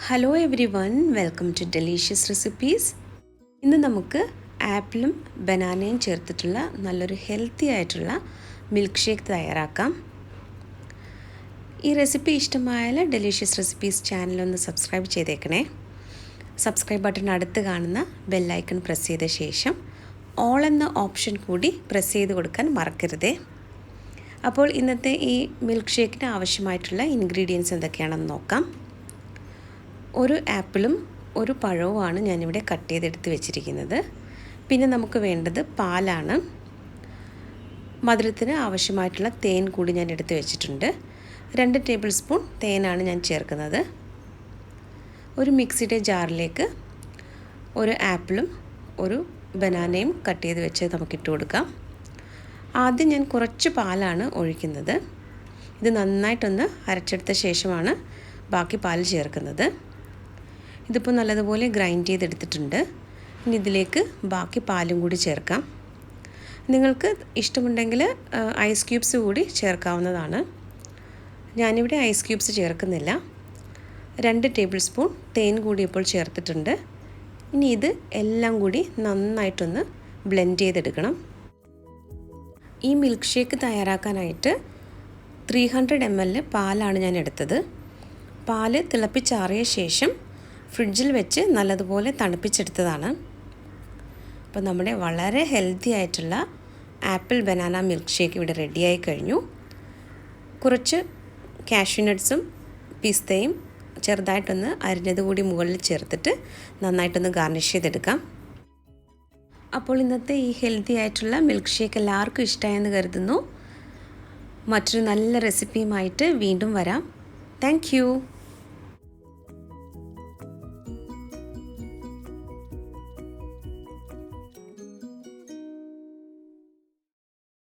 Hello everyone, welcome to delicious recipes. ഇന്ന് നമുക്ക് ആപ്പിളും ബനാനയും ചേർത്തിട്ടുള്ള നല്ലൊരു ഹെൽത്തി ആയിട്ടുള്ള മിൽക്ക് ഷേക്ക് തയ്യാറാക്കാം. ഈ റെസിപ്പി ഇഷ്ടമായാൽ ഡെലീഷ്യസ് റെസിപ്പീസ് ചാനലൊന്ന് സബ്സ്ക്രൈബ് ചെയ്തേക്കണേ. സബ്സ്ക്രൈബ് ബട്ടൺ അടുത്ത് കാണുന്ന ബെല്ലൈക്കൺ പ്രസ് ചെയ്ത ശേഷം ഓൾ എന്ന ഓപ്ഷൻ കൂടി പ്രസ് ചെയ്ത് കൊടുക്കാൻ മറക്കരുതേ. അപ്പോൾ ഇന്നത്തെ ഈ മിൽക്ക് ഷേക്കിന് ആവശ്യമായിട്ടുള്ള ഇൻഗ്രീഡിയൻസ് എന്തൊക്കെയാണെന്ന് നോക്കാം. ഒരു ആപ്പിളും ഒരു പഴവുമാണ് ഞാനിവിടെ കട്ട് ചെയ്തെടുത്ത് വെച്ചിരിക്കുന്നത്. പിന്നെ നമുക്ക് വേണ്ടത് പാലാണ്. മധുരത്തിന് ആവശ്യമായിട്ടുള്ള തേൻ കൂടി ഞാൻ എടുത്ത് വെച്ചിട്ടുണ്ട്. 2 ടേബിൾ സ്പൂൺ തേനാണ് ഞാൻ ചേർക്കുന്നത്. ഒരു മിക്സിയുടെ ജാറിലേക്ക് ഒരു ആപ്പിളും ഒരു ബനാനയും കട്ട് ചെയ്ത് വെച്ച് നമുക്കിട്ട് കൊടുക്കാം. ആദ്യം ഞാൻ കുറച്ച് പാലാണ് ഒഴിക്കുന്നത്. ഇത് നന്നായിട്ടൊന്ന് അരച്ചെടുത്ത ശേഷമാണ് ബാക്കി പാൽ ചേർക്കുന്നത്. ഇതിപ്പോൾ നല്ലതുപോലെ ഗ്രൈൻഡ് ചെയ്തെടുത്തിട്ടുണ്ട്. ഇനി ഇതിലേക്ക് ബാക്കി പാലും കൂടി ചേർക്കാം. നിങ്ങൾക്ക് ഇഷ്ടമുണ്ടെങ്കിൽ ഐസ് ക്യൂബ്സ് കൂടി ചേർക്കാവുന്നതാണ്. ഞാനിവിടെ ഐസ് ക്യൂബ്സ് ചേർക്കുന്നില്ല. 2 ടേബിൾ സ്പൂൺ തേൻ കൂടി ഇപ്പോൾ ചേർത്തിട്ടുണ്ട്. ഇനി ഇത് എല്ലാം കൂടി നന്നായിട്ടൊന്ന് ബ്ലെൻഡ് ചെയ്തെടുക്കണം. ഈ മിൽക്ക് ഷേക്ക് തയ്യാറാക്കാനായിട്ട് 300 ml പാലാണ് ഞാൻ എടുത്തത്. പാല് തിളപ്പിച്ചാറിയ ശേഷം ഫ്രിഡ്ജിൽ വെച്ച് നല്ലതുപോലെ തണുപ്പിച്ചെടുത്തതാണ്. അപ്പോൾ നമ്മുടെ വളരെ ഹെൽത്തി ആയിട്ടുള്ള ആപ്പിൾ ബനാന മിൽക്ക് ഷേക്ക് ഇവിടെ റെഡിയായി കഴിഞ്ഞു. കുറച്ച് കാഷ്യൂ നട്ട്സും പിസ്തയും ചെറുതായിട്ടൊന്ന് അരിഞ്ഞത് കൂടി മുകളിൽ ചേർത്തിട്ട് നന്നായിട്ടൊന്ന് ഗാർണിഷ് ചെയ്തെടുക്കാം. അപ്പോൾ ഇന്നത്തെ ഈ ഹെൽത്തി ആയിട്ടുള്ള മിൽക്ക് ഷേക്ക് എല്ലാവർക്കും ഇഷ്ടമായെന്ന് കരുതുന്നു. മറ്റൊരു നല്ല റെസിപ്പിയുമായിട്ട് വീണ്ടും വരാം. Thank you.